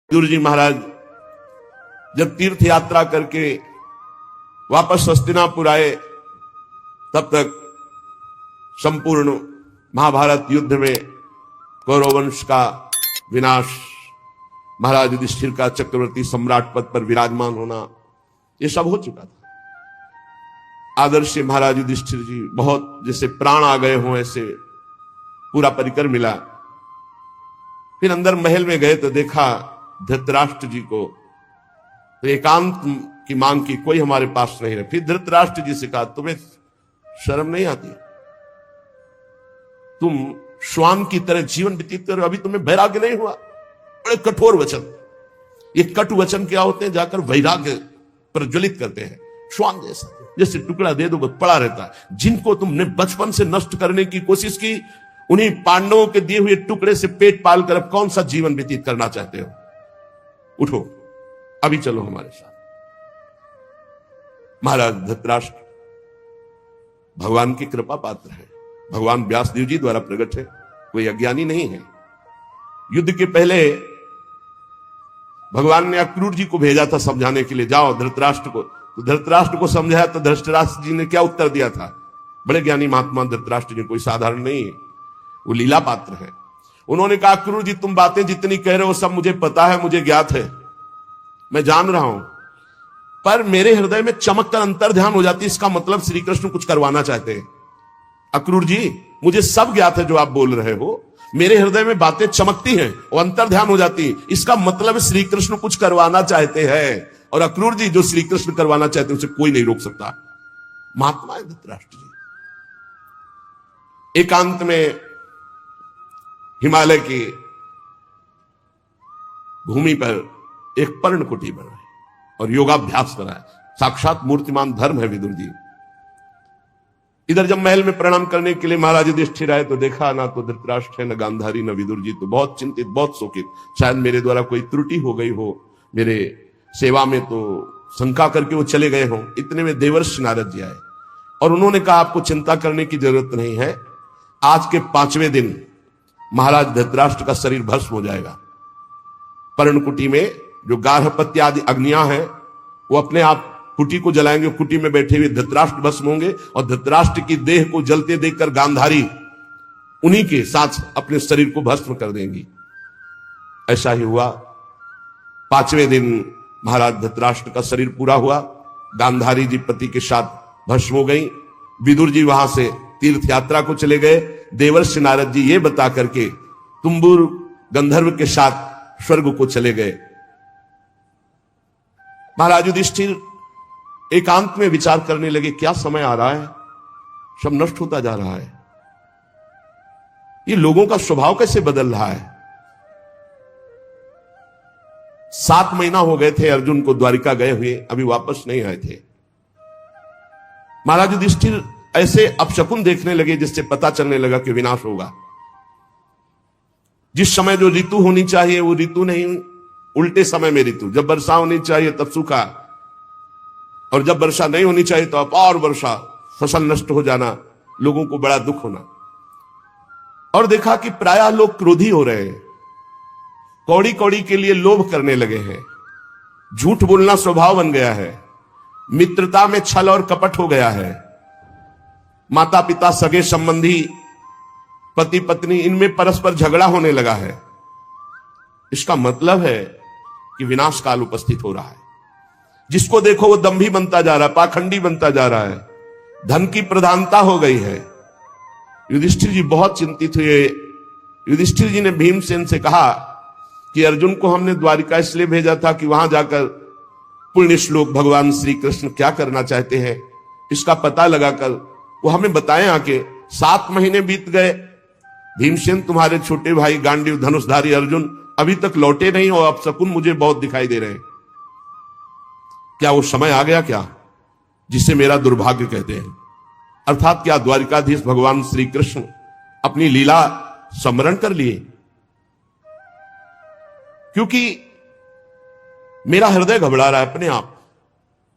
विदुर जी महाराज जब तीर्थ यात्रा करके वापस हस्तिनापुर आए, तब तक संपूर्ण महाभारत युद्ध में कौरव वंश का विनाश, महाराज युधिष्ठिर का चक्रवर्ती सम्राट पद पर विराजमान होना, यह सब हो चुका था। आदर्श महाराज युधिष्ठिर जी बहुत जैसे प्राण आ गए हों ऐसे पूरा परिकर मिला। फिर अंदर महल में गए तो देखा धृतराष्ट्र जी को, तो एकांत की मांग की, कोई हमारे पास नहीं रहे। फिर धृतराष्ट्र जी से कहा, तुम्हें शर्म नहीं आती? तुम श्वान की तरह जीवन व्यतीत करो, अभी तुम्हें वैराग्य नहीं हुआ? बड़े कठोर वचन, ये कटु वचन क्या होते हैं? जाकर वैराग्य प्रज्वलित करते हैं। श्वान जैसा, जैसे टुकड़ा दे दो बस पड़ा रहता है। जिनको तुमने बचपन से नष्ट करने की कोशिश की, उन्हीं पांडवों के दिए हुए टुकड़े से पेट पाल कर अब कौन सा जीवन व्यतीत करना चाहते हो? उठो, अभी चलो हमारे साथ। महाराज धृतराष्ट्र भगवान की कृपा पात्र है, भगवान व्यासदेव जी द्वारा प्रकट है, कोई अज्ञानी नहीं है। युद्ध के पहले भगवान ने अक्रूर जी को भेजा था समझाने के लिए, जाओ धृतराष्ट्र को। तो धृतराष्ट्र को समझाया तो धृतराष्ट्र जी ने क्या उत्तर दिया था? बड़े ज्ञानी महात्मा धृतराष्ट्र जी, कोई साधारण नहीं है, वो लीला पात्र है। उन्होंने कहा, अक्रूर जी तुम बातें जितनी कह रहे हो सब मुझे पता है, मुझे ज्ञात है, मैं जान रहा हूं, पर मेरे हृदय में चमक कर अंतर ध्यान हो जाती है, इसका मतलब श्री कृष्ण कुछ करवाना चाहते हैं। अक्रूर जी मुझे सब ज्ञात है जो आप बोल रहे हो, मेरे हृदय में बातें चमकती हैं और अंतर ध्यान हो जाती है, इसका मतलब श्री कृष्ण कुछ करवाना चाहते हैं। और अक्रूर जी जो श्री कृष्ण करवाना चाहते हैं उसे कोई नहीं रोक सकता। महात्मा है धृतराष्ट्र जी। एकांत में हिमालय की भूमि पर एक पर्णकुटी बनाए और योगाभ्यास कराए। साक्षात मूर्तिमान धर्म है विदुर जी। इधर जब महल में प्रणाम करने के लिए महाराज युधिष्ठिर आए तो देखा ना तो धृतराष्ट्र है, न गांधारी, न विदुर जी। तो बहुत चिंतित, बहुत शोकित, शायद मेरे द्वारा कोई त्रुटि हो गई हो मेरे सेवा में, तो शंका करके वो चले गए हों। इतने में देवर्षि नारद जी आए और उन्होंने कहा, आपको चिंता करने की जरूरत नहीं है, आज के 5वें दिन महाराज धृतराष्ट्र का शरीर भस्म हो जाएगा। पर्णकुटी में जो गार्हपत्य आदि अग्नियां हैं वो अपने आप कुटी को जलाएंगे, कुटी में बैठे हुए धृतराष्ट्र भस्म होंगे और धृतराष्ट्र की देह को जलते देखकर गांधारी उन्हीं के साथ अपने शरीर को भस्म कर देंगी। ऐसा ही हुआ। 5वें दिन महाराज धृतराष्ट्र का शरीर पूरा हुआ, गांधारी जी पति के साथ भस्म हो गई। विदुर जी वहां से तीर्थ यात्रा को चले गए। देवर्षि नारद जी ये बता करके तुम्बुर गंधर्व के साथ स्वर्ग को चले गए। महाराज युधिष्ठिर एकांत में विचार करने लगे, क्या समय आ रहा है, सब नष्ट होता जा रहा है, ये लोगों का स्वभाव कैसे बदल रहा है। 7 महीना हो गए थे अर्जुन को द्वारिका गए हुए, अभी वापस नहीं आए थे। महाराज युधिष्ठिर ऐसे अपशकुन देखने लगे जिससे पता चलने लगा कि विनाश होगा। जिस समय जो ऋतु होनी चाहिए वो ऋतु नहीं, उल्टे समय में ऋतु। जब वर्षा होनी चाहिए तब सूखा, और जब वर्षा नहीं होनी चाहिए तो अपार वर्षा, फसल नष्ट हो जाना, लोगों को बड़ा दुख होना। और देखा कि प्रायः लोग क्रोधी हो रहे हैं, कौड़ी कौड़ी के लिए लोभ करने लगे हैं, झूठ बोलना स्वभाव बन गया है, मित्रता में छल और कपट हो गया है, माता पिता, सगे संबंधी, पति पत्नी, इनमें परस्पर झगड़ा होने लगा है। इसका मतलब है कि विनाश काल उपस्थित हो रहा है। जिसको देखो वो दंभी बनता जा रहा है, पाखंडी बनता जा रहा है, धन की प्रधानता हो गई है। युधिष्ठिर जी बहुत चिंतित हुए। युधिष्ठिर जी ने भीमसेन से कहा कि अर्जुन को हमने द्वारिका इसलिए भेजा था कि वहां जाकर पुण्य श्लोक भगवान श्री कृष्ण क्या करना चाहते हैं इसका पता लगाकर वो हमें बताएं आके। 7 महीने बीत गए, भीमसेन तुम्हारे छोटे भाई गांडीव धनुषधारी अर्जुन अभी तक लौटे नहीं और अपशकुन मुझे बहुत दिखाई दे रहे हैं। क्या वो समय आ गया क्या जिसे मेरा दुर्भाग्य कहते हैं? अर्थात क्या द्वारिकाधीश भगवान श्री कृष्ण अपनी लीला स्मरण कर लिए? क्योंकि मेरा हृदय घबरा रहा है अपने आप।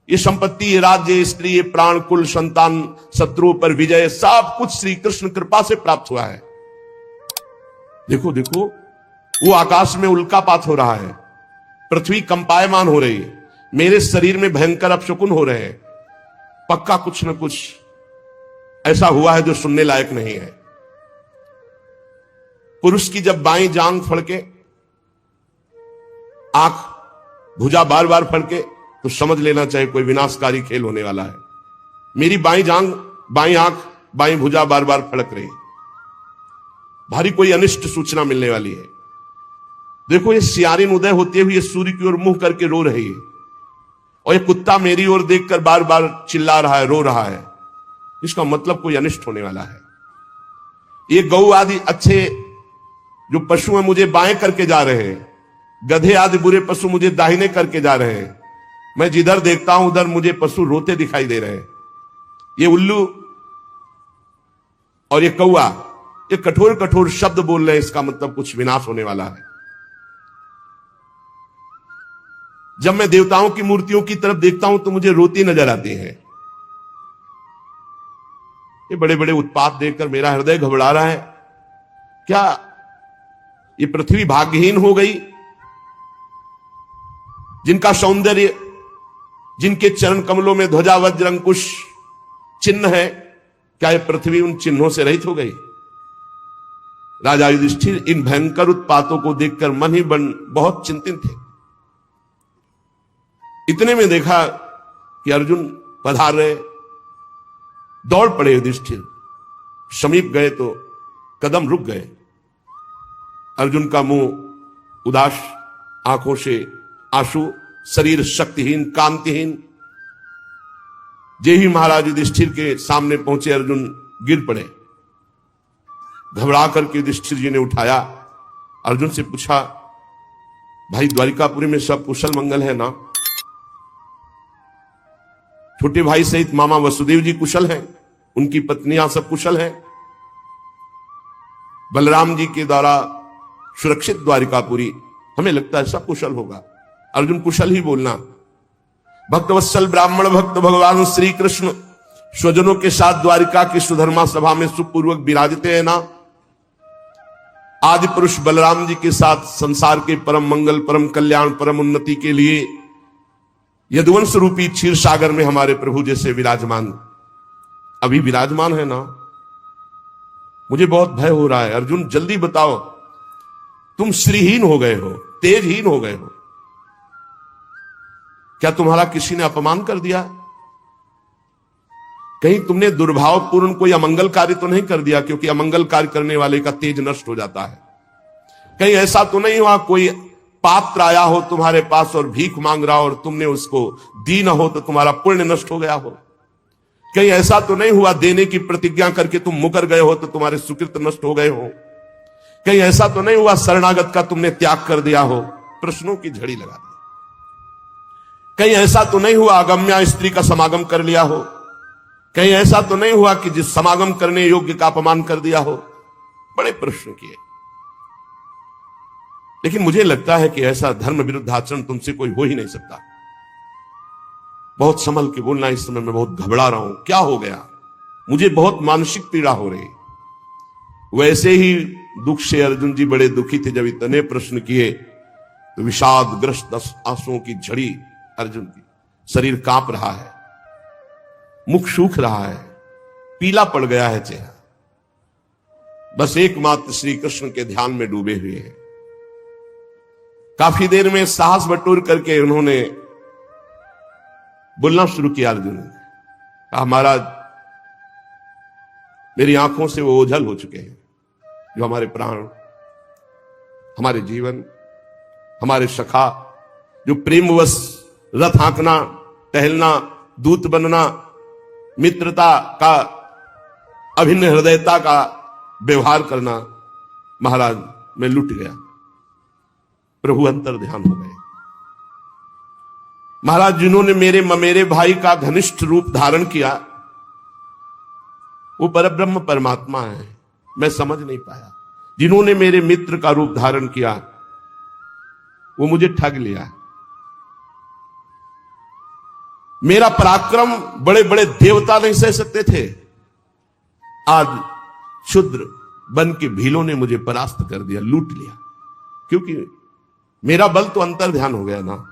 ये संपत्ति, ये राज्य, ये स्त्री, ये प्राण, कुल, संतान, शत्रुओं पर विजय, सब कुछ श्री कृष्ण कृपा से प्राप्त हुआ है। देखो देखो वो आकाश में उल्कापात हो रहा है, पृथ्वी कंपायमान हो रही है, मेरे शरीर में भयंकर अपशकुन हो रहे हैं, पक्का कुछ न कुछ ऐसा हुआ है जो सुनने लायक नहीं है। पुरुष की जब बाईं जांग फड़के, आंख भुजा बार बार फड़के, तो समझ लेना चाहिए कोई विनाशकारी खेल होने वाला है। मेरी बाईं जांग, बाईं आंख, बाईं भुजा बार बार फड़क रही, भारी कोई अनिष्ट सूचना मिलने वाली है। देखो ये सियारिन उदय होते हुए सूर्य की ओर मुंह करके रो रही है, और ये कुत्ता मेरी ओर देखकर बार बार चिल्ला रहा है, रो रहा है। इसका मतलब कोई अनिष्ट होने वाला है। ये गौ आदि अच्छे जो पशु हैं मुझे बाएं करके जा रहे हैं, गधे आदि बुरे पशु मुझे दाहिने करके जा रहे हैं। मैं जिधर देखता हूं उधर मुझे पशु रोते दिखाई दे रहे हैं। ये उल्लू और ये कौआ ये कठोर कठोर शब्द बोल रहे हैं, इसका मतलब कुछ विनाश होने वाला है। जब मैं देवताओं की मूर्तियों की तरफ देखता हूं तो मुझे रोती नजर आती हैं। ये बड़े बड़े उत्पात देखकर मेरा हृदय घबरा रहा है। क्या ये पृथ्वी भाग्यहीन हो गई? जिनका सौंदर्य, जिनके चरण कमलों में ध्वजा वज्र अंकुश चिन्ह है, क्या यह पृथ्वी उन चिन्हों से रहित हो गई? राजा युधिष्ठिर इन भयंकर उत्पातों को देखकर मन ही बहुत चिंतित थे। इतने में देखा कि अर्जुन पधार रहे। दौड़ पड़े युधिष्ठिर, समीप गए तो कदम रुक गए। अर्जुन का मुंह उदास, आंखों से आंसू, शरीर शक्तिहीन, कांतिहीन। जे ही महाराज युधिष्ठिर के सामने पहुंचे, अर्जुन गिर पड़े। घबरा करके युधिष्ठिर जी ने उठाया, अर्जुन से पूछा, भाई द्वारिकापुरी में सब कुशल मंगल है ना? छोटे भाई सहित मामा वसुदेव जी कुशल हैं, उनकी पत्नियां सब कुशल हैं, बलराम जी के द्वारा सुरक्षित द्वारिकापुरी, हमें लगता है सब कुशल होगा। अर्जुन कुशल ही बोलना। भक्तवत्सल ब्राह्मण भक्त भगवान श्री कृष्ण स्वजनों के साथ द्वारिका की सुधर्मा सभा में सुखपूर्वक विराजते हैं ना? आदि पुरुष बलराम जी के साथ संसार के परम मंगल, परम कल्याण, परम उन्नति के लिए यदुवंश रूपी क्षीर सागर में हमारे प्रभु जैसे विराजमान, अभी विराजमान है ना? मुझे बहुत भय हो रहा है। अर्जुन जल्दी बताओ, तुम श्रीहीन हो गए हो, तेजहीन हो गए हो, क्या तुम्हारा किसी ने अपमान कर दिया? कहीं तुमने दुर्भावपूर्ण कोई अमंगल कार्य तो नहीं कर दिया? क्योंकि अमंगल कार्य करने वाले का तेज नष्ट हो जाता है। कहीं ऐसा तो नहीं हुआ कोई पात्र आया हो तुम्हारे पास और भीख मांग रहा हो और तुमने उसको दी ना हो तो तुम्हारा पुण्य नष्ट हो गया हो? कहीं ऐसा तो नहीं हुआ देने की प्रतिज्ञा करके तुम मुकर गए हो तो तुम्हारे सुकृत नष्ट हो गए हो? कहीं ऐसा तो नहीं हुआ शरणागत का तुमने त्याग कर दिया हो? प्रश्नों की झड़ी लगा दी। कहीं ऐसा तो नहीं हुआ अगम्या स्त्री का समागम कर लिया हो? कहीं ऐसा तो नहीं हुआ कि जिस समागम करने योग्य का अपमान कर दिया हो? बड़े प्रश्न किए। लेकिन मुझे लगता है कि ऐसा धर्म विरुद्ध आचरण तुमसे कोई हो ही नहीं सकता। बहुत संभल के बोलना, इस समय मैं बहुत घबरा रहा हूं। क्या हो गया? मुझे बहुत मानसिक पीड़ा हो रही। वैसे ही दुख से अर्जुन जी बड़े दुखी थे। जब इतने प्रश्न किए तो विषादग्रस्त आंसुओं की झड़ी अर्जुन की, शरीर कांप रहा है, मुख सूख रहा है, पीला पड़ गया है चेहरा, बस एकमात्र श्री कृष्ण के ध्यान में डूबे हुए हैं। काफी देर में साहस बटोर करके उन्होंने बोलना शुरू किया। अर्जुन ने कहा, महाराज मेरी आंखों से वो ओझल हो चुके हैं जो हमारे प्राण, हमारे जीवन, हमारे सखा, जो प्रेमवश रथ हाँकना, टहलना, दूत बनना, मित्रता का, अभिन्न हृदयता का व्यवहार करना, महाराज मैं लुट गया। प्रभु अंतर ध्यान हो गए। महाराज जिन्होंने मेरे भाई का घनिष्ठ रूप धारण किया वो परब्रह्म परमात्मा है, मैं समझ नहीं पाया। जिन्होंने मेरे मित्र का रूप धारण किया वो मुझे ठग लिया। मेरा पराक्रम बड़े बड़े देवता नहीं सह सकते थे, आज क्षुद्र बन के भीलों ने मुझे परास्त कर दिया, लूट लिया। क्योंकि मेरा बल तो अंतर ध्यान हो गया ना।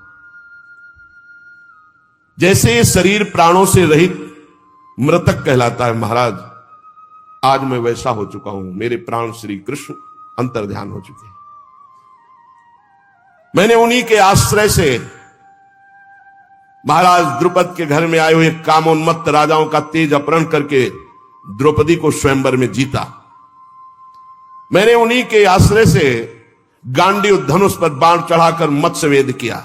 जैसे ये शरीर प्राणों से रहित मृतक कहलाता है महाराज, आज मैं वैसा हो चुका हूं। मेरे प्राण श्री कृष्ण अंतर ध्यान हो चुके हैं। मैंने उन्हीं के आश्रय से महाराज द्रुपद के घर में आए हुए कामोन्मत्त राजाओं का तेज अपहरण करके द्रौपदी को स्वयंवर में जीता। मैंने उन्हीं के आश्रय से गांडीव धनुष पर बाण चढ़ाकर मत्स्यवेद किया।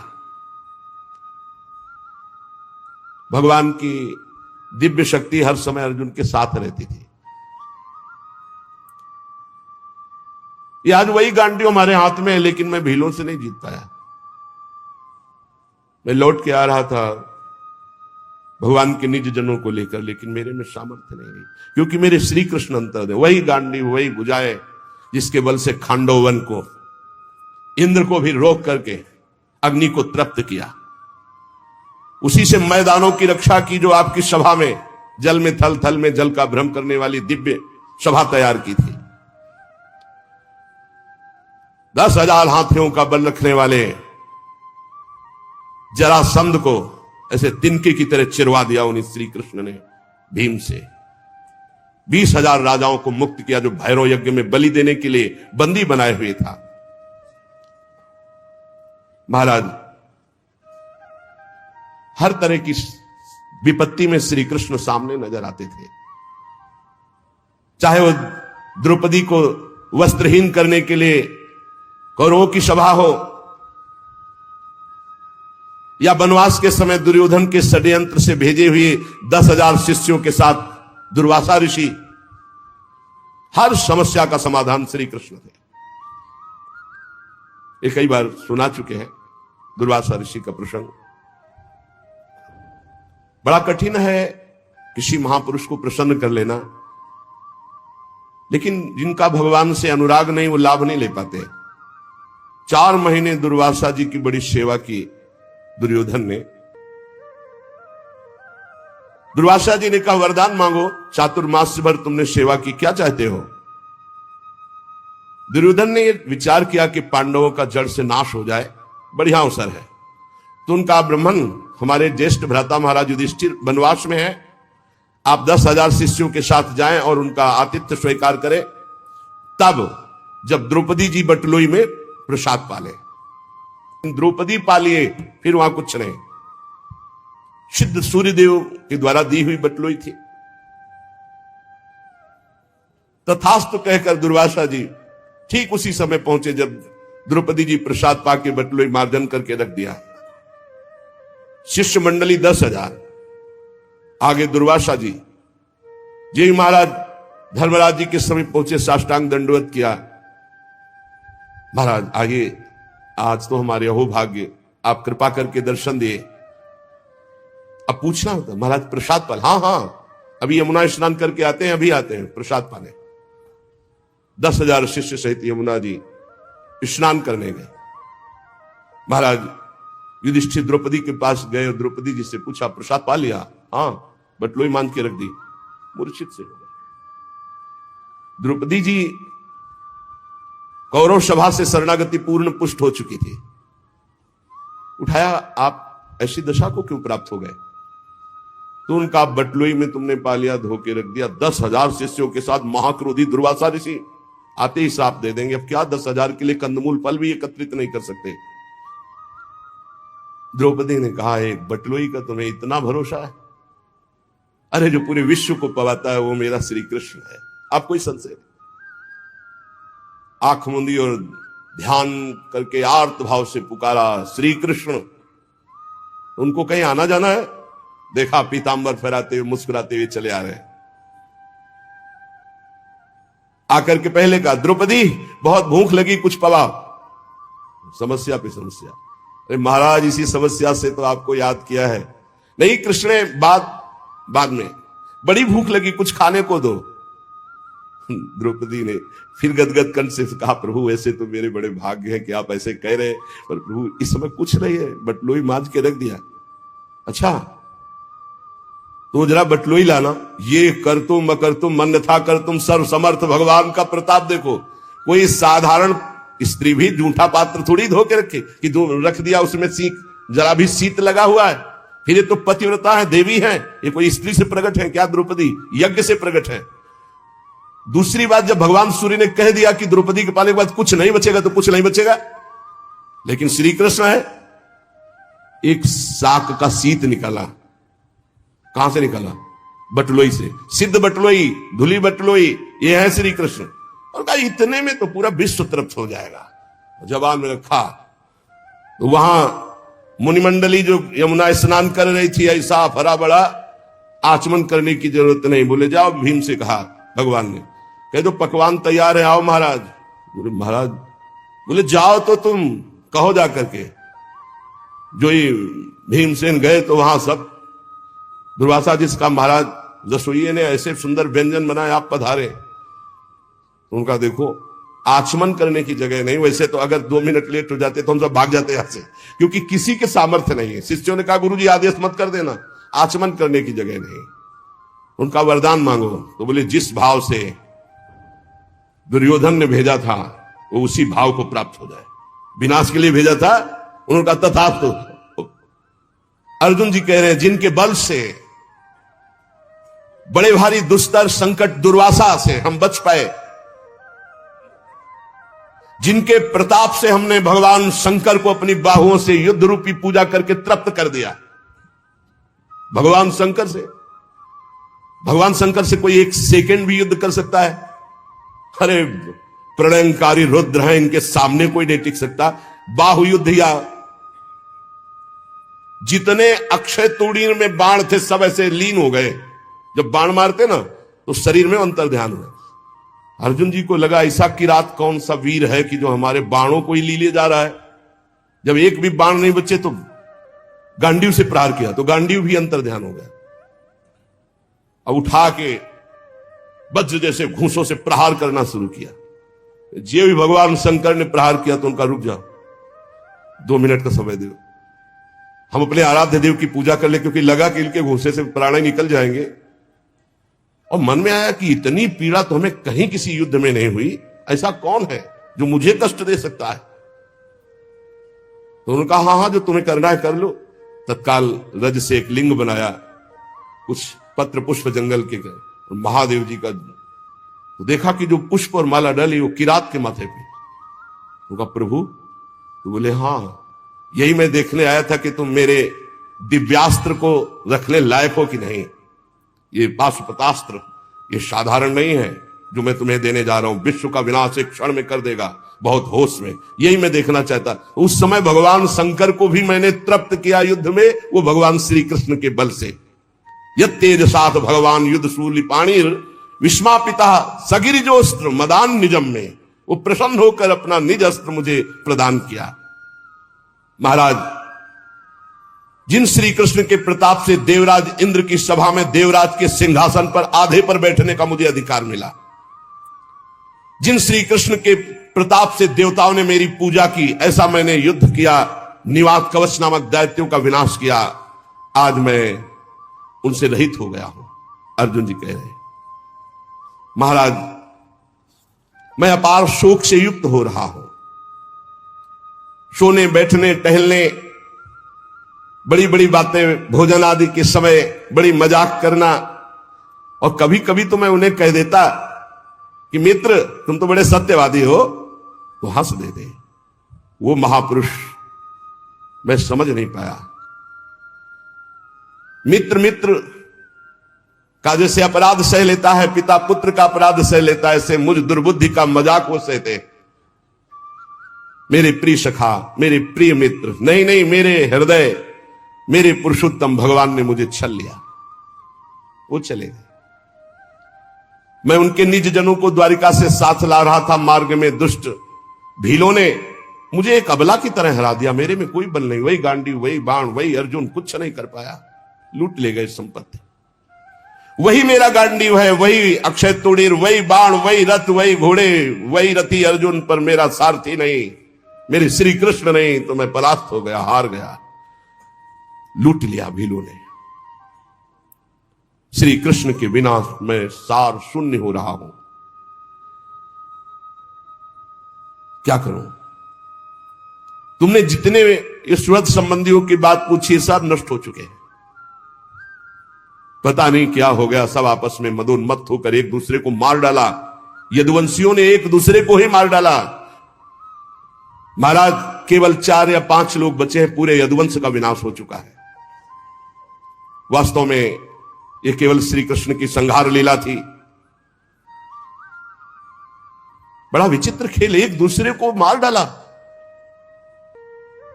भगवान की दिव्य शक्ति हर समय अर्जुन के साथ रहती थी। ये आज वही गांडीव हमारे हाथ में है, लेकिन मैं भीलों से नहीं जीत पाया। मैं लौट के आ रहा था भगवान के निज जनों को लेकर, लेकिन मेरे में सामर्थ्य नहीं रही, क्योंकि मेरे श्री कृष्ण अंतर है। वही गांडीव, वही भुजाएं जिसके बल से खांडोवन को, इंद्र को भी रोक करके अग्नि को तृप्त किया। उसी से मैदानों की रक्षा की जो आपकी सभा में जल में थल थल में जल का भ्रम करने वाली दिव्य सभा तैयार की थी। 10,000 हाथियों का बल रखने वाले जरासंध को ऐसे तिनके की तरह चिरवा दिया उन्हीं श्री कृष्ण ने भीम से। 20,000 राजाओं को मुक्त किया जो भैरव यज्ञ में बलि देने के लिए बंदी बनाए हुए था। महाराज हर तरह की विपत्ति में श्री कृष्ण सामने नजर आते थे। चाहे वो द्रौपदी को वस्त्रहीन करने के लिए कौरवों की सभा हो, या वनवास के समय दुर्योधन के षड्यंत्र से भेजे हुए 10,000 शिष्यों के साथ दुर्वासा ऋषि, हर समस्या का समाधान श्री कृष्ण थे। ये कई बार सुना चुके हैं दुर्वासा ऋषि का प्रसंग। बड़ा कठिन है किसी महापुरुष को प्रसन्न कर लेना, लेकिन जिनका भगवान से अनुराग नहीं वो लाभ नहीं ले पाते। 4 महीने दुर्वासा जी की बड़ी सेवा की दुर्योधन ने। दुर्वासा जी ने कहा वरदान मांगो, चातुर्मास भर तुमने सेवा की, क्या चाहते हो? दुर्योधन ने विचार किया कि पांडवों का जड़ से नाश हो जाए, बढ़िया अवसर है। तो उनका ब्राह्मण हमारे ज्येष्ठ भ्राता महाराज युधिष्ठिर वनवास में है, आप 10,000 शिष्यों के साथ जाएं और उनका आतिथ्य स्वीकार करें, तब जब द्रौपदी जी बटलोई में प्रसाद पाले। द्रौपदी पालिए, फिर वहां कुछ नहीं। सिद्ध सूर्यदेव के द्वारा दी हुई बटलोई थी। तथास्तु कहकर दुर्वासा जी ठीक उसी समय पहुंचे जब द्रौपदी जी प्रसाद पाके बटलोई मार्जन करके रख दिया। शिष्य मंडली 10,000, आगे दुर्वासा जी। जी महाराज धर्मराज जी के समीप पहुंचे, साष्टांग दंडवत किया। महाराज आगे, आज तो हमारे अहोभाग्य, आप कृपा करके दर्शन दिए। अब पूछना होता महाराज प्रसाद पाल? हाँ हाँ, अभी यमुना स्नान करके आते हैं, अभी आते हैं प्रसाद पाने। 10,000 शिष्य सहित यमुना जी स्नान करने गए। महाराज युधिष्ठिर द्रौपदी के पास गए और द्रौपदी जी से पूछा प्रसाद पा लिया? हाँ, बटलोई मान के रख दी। मूर्छित से हो गए। द्रौपदी जी कौरव सभा से शरणागति पूर्ण पुष्ट हो चुकी थी। उठाया, आप ऐसी दशा को क्यों प्राप्त हो गए? तो उनका बटलोई में तुमने पा लिया, धो के रख दिया। 10,000 शिष्यों के साथ महाक्रोधी दुर्वासा ऋषि आते ही श्राप दे देंगे। अब क्या 10,000 के लिए कंदमूल फल भी एकत्रित नहीं कर सकते। द्रौपदी ने कहा, एक बटलोई का तुम्हें इतना भरोसा है? अरे जो पूरे विश्व को पवाता है वो मेरा श्री कृष्ण है, आप कोई संशय नहीं। आंख मूंदी और ध्यान करके आर्त भाव से पुकारा श्री कृष्ण। उनको कहीं आना जाना है? देखा पीतांबर फहराते हुए मुस्कुराते हुए चले आ रहे हैं। आकर के पहले कहा, द्रौपदी बहुत भूख लगी, कुछ पवा। समस्या पे समस्या। अरे महाराज इसी समस्या से तो आपको याद किया है। नहीं कृष्ण ने बाद में, बड़ी भूख लगी, कुछ खाने को दो। द्रौपदी ने फिर गदगद कंठ से कहा, प्रभु ऐसे तो मेरे बड़े भाग्य है कि आप ऐसे कह रहे हैं, पर प्रभु इस समय कुछ नहीं है। बटलोई मांझ के रख दिया। अच्छा तो जरा बटलोई लाना। ये कर तुम अकर तुम अन्यथा कर तुम, सर्व समर्थ भगवान का प्रताप देखो। कोई साधारण स्त्री भी जूठा पात्र थोड़ी धो के रखे कि रख दिया उसमें सीख जरा भी शीत लगा हुआ है। फिर ये तो पतिव्रता है, देवी है, ये कोई स्त्री से प्रकट है क्या? द्रौपदी यज्ञ से प्रकट है। दूसरी बात, जब भगवान सूर्य ने कह दिया कि द्रौपदी के पाले के बाद कुछ नहीं बचेगा तो कुछ नहीं बचेगा, लेकिन श्री कृष्ण है, एक साक का शीत निकाला। कहां से निकाला? बटलोई से, सिद्ध बटलोई, धुली बटलोई, ये है श्री कृष्ण। और कहा इतने में तो पूरा विश्व तृप्त हो जाएगा। जवान में रखा तो वहां मुनिमंडली जो यमुना स्नान कर रही थी, ऐसा भरा बड़ा आचमन करने की जरूरत नहीं। बोले जाओ, भीम से कहा भगवान ने, कह दो पकवान तैयार है, आओ महाराज। बोले महाराज, बोले जाओ तो तुम कहो जा करके। जो ही भीमसेन गए तो वहां सब दुर्वासा जी से कहा महाराज रसोइये ने ऐसे सुंदर व्यंजन बनाए, आप पधारे। उनका देखो आचमन करने की जगह नहीं। वैसे तो अगर 2 मिनट लेट हो जाते तो हम सब भाग जाते यहां से, क्योंकि किसी के सामर्थ्य नहीं है। शिष्यों ने कहा गुरुजी आदेश मत कर देना, आचमन करने की जगह नहीं। उनका वरदान मांगो तो बोले जिस भाव से दुर्योधन ने भेजा था वो उसी भाव को प्राप्त हो जाए। विनाश के लिए भेजा था, उनका तथास्तु। अर्जुन जी कह रहे हैं जिनके बल से बड़े भारी दुस्तर संकट दुर्वासा से हम बच पाए, जिनके प्रताप से हमने भगवान शंकर को अपनी बाहुओं से युद्ध रूपी पूजा करके तृप्त कर दिया। भगवान शंकर से कोई एक सेकंड भी युद्ध कर सकता है? अरे प्रलयंकारी रुद्र हैं, इनके सामने कोई नहीं टिक सकता। बाहु युद्ध या जितने अक्षय तूणीर में बाण थे सब ऐसे लीन हो गए। जब बाण मारते ना तो शरीर में अंतर ध्यान हुआ। अर्जुन जी को लगा ऐसा किरात कौन सा वीर है कि जो हमारे बाणों को ही ली जा रहा है। जब एक भी बाण नहीं बचे तो गांडीव से प्रहार किया तो गांडीव भी अंतर ध्यान हो गया। अब उठा के वज्र जैसे घूंसों से प्रहार करना शुरू किया। जे भी भगवान शंकर ने प्रहार किया तो उनका रुक जाओ, 2 मिनट का समय दो, हम अपने आराध्य देव की पूजा कर ले, क्योंकि लगा कि इनके घूंसे से प्राण निकल जाएंगे। और मन में आया कि इतनी पीड़ा तो हमें कहीं किसी युद्ध में नहीं हुई, ऐसा कौन है जो मुझे कष्ट दे सकता है? तो उन्होंने कहा हाँ हाँ जो तुम्हें करना है कर लो। तत्काल रज से एक लिंग बनाया, कुछ पत्र पुष्प जंगल के गए, और महादेव जी का तो देखा कि जो पुष्प और माला डली वो किरात के माथे पे। उनका प्रभु, तो बोले हाँ यही मैं देखने आया था कि तुम मेरे दिव्यास्त्र को रखने लायक हो कि नहीं। ये पाशुपतास्त्र ये साधारण नहीं है जो मैं तुम्हें देने जा रहा हूं, विश्व का विनाश एक क्षण में कर देगा, बहुत होश में। यही मैं देखना चाहता। उस समय भगवान शंकर को भी मैंने तृप्त किया युद्ध में, वो भगवान श्री कृष्ण के बल से। यत् तेजसाथ भगवान युद्ध शूली पाणिर विस्मापिता सगिरिजोस्त्र मदान निजम में, वो प्रसन्न होकर अपना निज अस्त्र मुझे प्रदान किया। महाराज, जिन श्री कृष्ण के प्रताप से देवराज इंद्र की सभा में देवराज के सिंहासन पर आधे पर बैठने का मुझे अधिकार मिला, जिन श्री कृष्ण के प्रताप से देवताओं ने मेरी पूजा की, ऐसा मैंने युद्ध किया, निवात कवच नामक दैत्यों का विनाश किया, आज मैं उनसे रहित हो गया हूं। अर्जुन जी कह रहे हैं महाराज मैं अपार शोक से युक्त हो रहा हूं। सोने बैठने टहलने, बड़ी बड़ी बातें भोजन आदि के समय बड़ी मजाक करना, और कभी कभी तो मैं उन्हें कह देता कि मित्र तुम तो बड़े सत्यवादी हो, तो हंस देते। वो महापुरुष मैं समझ नहीं पाया। मित्र मित्र का जैसे अपराध सह लेता है, पिता पुत्र का अपराध सह लेता है, ऐसे मुझ दुर्बुद्धि का मजाक वो सहते। मेरे प्रिय सखा, मेरे प्रिय मित्र, नहीं नहीं मेरे हृदय, मेरे पुरुषोत्तम भगवान ने मुझे छल लिया। वो चले गए। मैं उनके निज जनों को द्वारिका से साथ ला रहा था, मार्ग में दुष्ट भीलों ने मुझे एक अबला की तरह हरा दिया। मेरे में कोई बल नहीं, वही गांडी, वही बाण, वही अर्जुन, कुछ नहीं कर पाया। लूट ले गए संपत्ति। वही मेरा गांडीव है, वही अक्षय तूणीर, वही बाण, वही रथ, वही घोड़े, वही रथी अर्जुन, पर मेरा सारथी नहीं, मेरे श्री कृष्ण नहीं, तो मैं परास्त हो गया, हार गया। लूट लिया भीलों ने। श्री कृष्ण के बिना मैं सार शून्य हो रहा हूं। क्या करूं? तुमने जितने ईश्वर संबंधियों की बात पूछी सब नष्ट हो चुके हैं। पता नहीं क्या हो गया, सब आपस में मदोन्मत्त होकर एक दूसरे को मार डाला। यदुवंशियों ने एक दूसरे को ही मार डाला। महाराज केवल 4 या 5 लोग बचे हैं, पूरे यदुवंश का विनाश हो चुका है। वास्तव में यह केवल श्री कृष्ण की संहार लीला थी। बड़ा विचित्र खेल, एक दूसरे को मार डाला,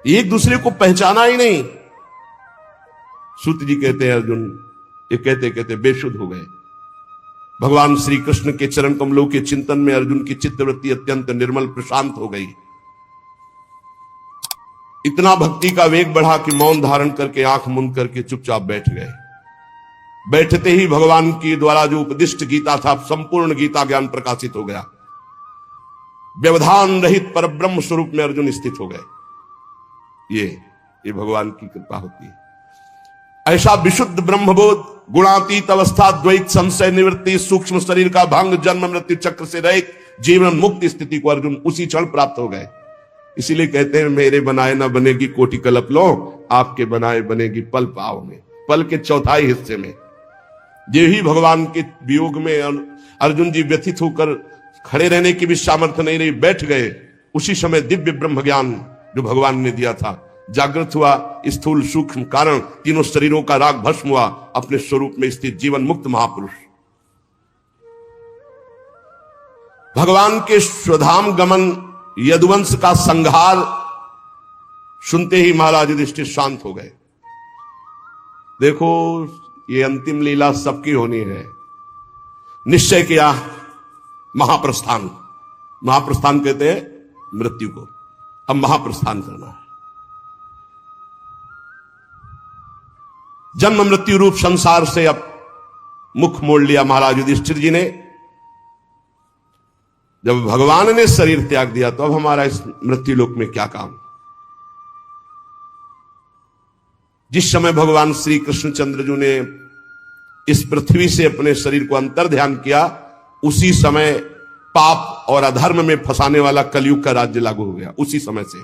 एक दूसरे को पहचाना ही नहीं। सूत जी कहते हैं अर्जुन ये कहते कहते बेशुद्ध हो गए। भगवान श्री कृष्ण के चरण कमलों के चिंतन में अर्जुन की चित्तवृत्ति अत्यंत निर्मल प्रशांत हो गई। इतना भक्ति का वेग बढ़ा कि मौन धारण करके आंख मूंद करके चुपचाप बैठ गए। बैठते ही भगवान की द्वारा जो उपदिष्ट गीता था, संपूर्ण गीता ज्ञान प्रकाशित हो गया। व्यवधान रहित परब्रह्म स्वरूप में अर्जुन स्थित हो गए। ये भगवान की कृपा होती है। ऐसा विशुद्ध ब्रह्मबोध, गुणातीत अवस्था, द्वैत संशय निवृत्ति, सूक्ष्म शरीर का भंग, जन्म मृत्यु चक्र से रहित जीवन मुक्त स्थिति को अर्जुन उसी क्षण प्राप्त हो गए। इसीलिए कहते हैं मेरे बनाए ना बनेगी कोटि कल्प लो, आपके बनाए बनेगी पल पाव में। पल के चौथाई हिस्से में ये ही भगवान के वियोग में अर्जुन जी व्यथित होकर खड़े रहने की भी सामर्थ्य नहीं रही, बैठ गए। उसी समय दिव्य ब्रह्म ज्ञान जो भगवान ने दिया था जागृत हुआ। स्थूल सूक्ष्म कारण तीनों शरीरों का राग भस्म हुआ। अपने स्वरूप में स्थित जीवन मुक्त महापुरुष भगवान के स्वधाम गमन, यदुवंश का संहार सुनते ही महाराज युधिष्ठिर शांत हो गए। देखो ये अंतिम लीला सबकी होनी है। निश्चय किया महाप्रस्थान। महाप्रस्थान कहते हैं मृत्यु को। अब महाप्रस्थान करना है। जन्म मृत्यु रूप संसार से अब मुख मोड़ लिया महाराज युधिष्ठिर जी ने। जब भगवान ने शरीर त्याग दिया तो अब हमारा इस मृत्यु लोक में क्या काम। जिस समय भगवान श्री कृष्णचंद्र जी ने इस पृथ्वी से अपने शरीर को अंतर ध्यान किया, उसी समय पाप और अधर्म में फंसाने वाला कलयुग का राज्य लागू हो गया। उसी समय से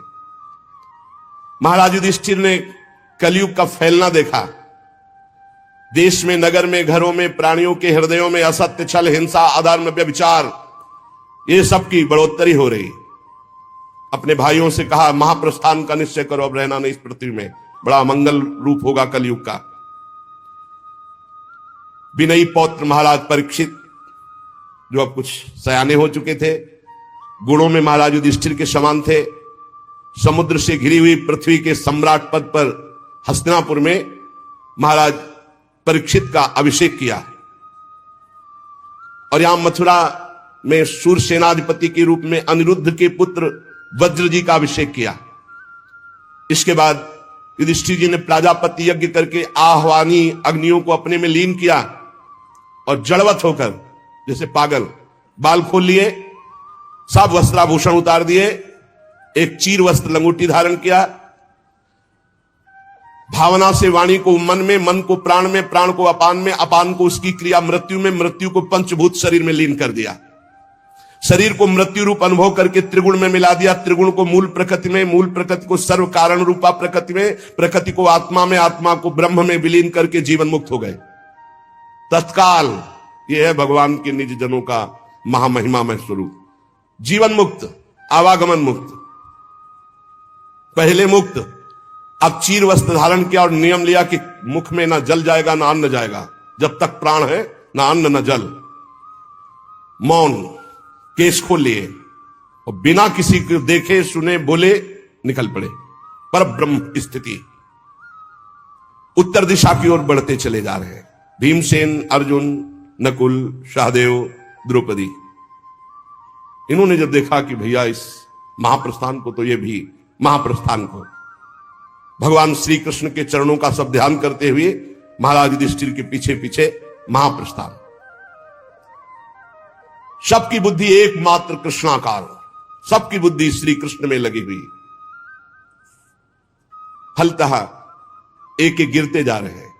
महाराज युधिष्ठिर ने कलयुग का फैलना देखा। देश में, नगर में, घरों में, प्राणियों के हृदयों में असत्य, छल, हिंसा, अधर्म, व्यभिचार, ये सब की बढ़ोतरी हो रही। अपने भाइयों से कहा महाप्रस्थान का निश्चय करो, अब रहना नहीं इस पृथ्वी में। बड़ा मंगल रूप होगा कलयुग का। विनयी पौत्र महाराज परीक्षित जो अब कुछ सयाने हो चुके थे, गुणों में महाराज युधिष्ठिर के समान थे, समुद्र से घिरी हुई पृथ्वी के सम्राट पद पर हस्तिनापुर में महाराज परीक्षित का अभिषेक किया। और यहां मथुरा में सूरसेनाधिपति के रूप में अनिरुद्ध के पुत्र वज्र जी का अभिषेक किया। इसके बाद युधिष्ठिर जी ने प्राजापति यज्ञ करके आह्वानी अग्नियों को अपने में लीन किया और जड़वत होकर जैसे पागल बाल खोल लिए, सब वस्त्राभूषण उतार दिए, एक चीर वस्त्र लंगोटी धारण किया। भावना से वाणी को मन में, मन को प्राण में, प्राण को अपान में, अपान को उसकी क्रिया मृत्यु में, मृत्यु को पंचभूत शरीर में लीन कर दिया। शरीर को मृत्यु रूप अनुभव करके त्रिगुण में मिला दिया। त्रिगुण को मूल प्रकृति में, मूल प्रकृति को सर्व कारण रूपा प्रकृति में, प्रकृति को आत्मा में, आत्मा को ब्रह्म में विलीन करके जीवन मुक्त हो गए तत्काल। यह है भगवान के निज जनों का महामहिमामय स्वरूप। जीवन मुक्त, आवागमन मुक्त, पहले मुक्त, अब चीर वस्त्र धारण किया और नियम लिया कि मुख में ना जल जाएगा ना अन्न जाएगा। जब तक प्राण है ना अन्न ना जल। मौन, केस खोल लिए और बिना किसी को देखे सुने बोले निकल पड़े। पर ब्रह्म स्थिति उत्तर दिशा की ओर बढ़ते चले जा रहे हैं। भीमसेन, अर्जुन, नकुल, सहदेव, द्रौपदी, इन्होंने जब देखा कि भैया इस महाप्रस्थान को, तो ये भी महाप्रस्थान को भगवान श्री कृष्ण के चरणों का सब ध्यान करते हुए महाराज युधिष्ठिर के पीछे पीछे महाप्रस्थान। सबकी बुद्धि एकमात्र कृष्णाकार, सबकी बुद्धि श्री कृष्ण में लगी हुई। फलतः एक एक गिरते जा रहे हैं।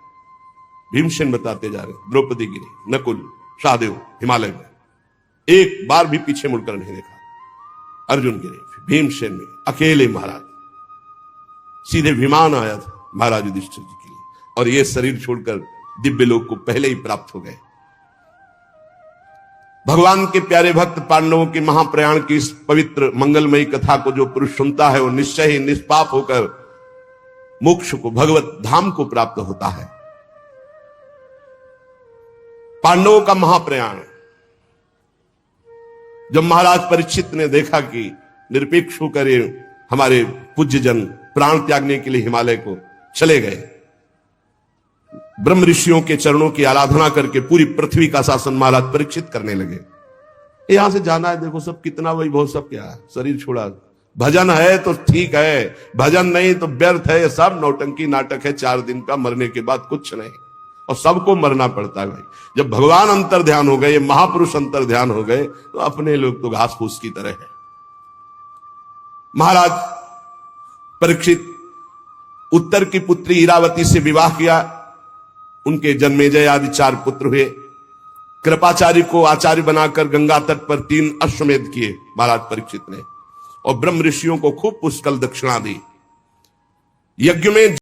भीमसेन बताते जा रहे हैं, द्रौपदी गिरी, नकुल, सहदेव हिमालय में, एक बार भी पीछे मुड़कर नहीं देखा। अर्जुन गिरे, भीमसेन में अकेले महाराज, सीधे विमान आया था महाराज युधिष्ठिर जी के लिए, और ये शरीर छोड़कर दिव्य लोक को पहले ही प्राप्त हो गए। भगवान के प्यारे भक्त पांडवों के महाप्रयाण की इस पवित्र मंगलमयी कथा को जो पुरुष सुनता है वो निश्चय ही निष्पाप होकर मोक्ष को, भगवत धाम को प्राप्त होता है। पांडवों का महाप्रयाण, जब महाराज परीक्षित ने देखा कि निरपेक्ष होकर हमारे पूज्य जन प्राण त्यागने के लिए हिमालय को चले गए, ब्रह्म ऋषियों के चरणों की आराधना करके पूरी पृथ्वी का शासन महाराज परीक्षित करने लगे। यहां से जाना है, देखो सब कितना वैभव, सब क्या है, शरीर छोड़ा, भजन है तो ठीक है, भजन नहीं तो व्यर्थ है, सब नौटंकी नाटक है, 4 दिन का, मरने के बाद कुछ नहीं, और सबको मरना पड़ता है भाई। जब भगवान अंतर ध्यान हो गए, ये महापुरुष अंतर ध्यान हो गए, तो अपने लोग तो घास फूस की तरह है। महाराज परीक्षित उत्तर की पुत्री इरावती से विवाह किया, उनके जन्मेजय आदि 4 पुत्र हुए। कृपाचार्य को आचार्य बनाकर गंगा तट पर 3 अश्वमेध किए महाराज परीक्षित ने, और ब्रह्म ऋषियों को खूब पुष्कल दक्षिणा दी। यज्ञ में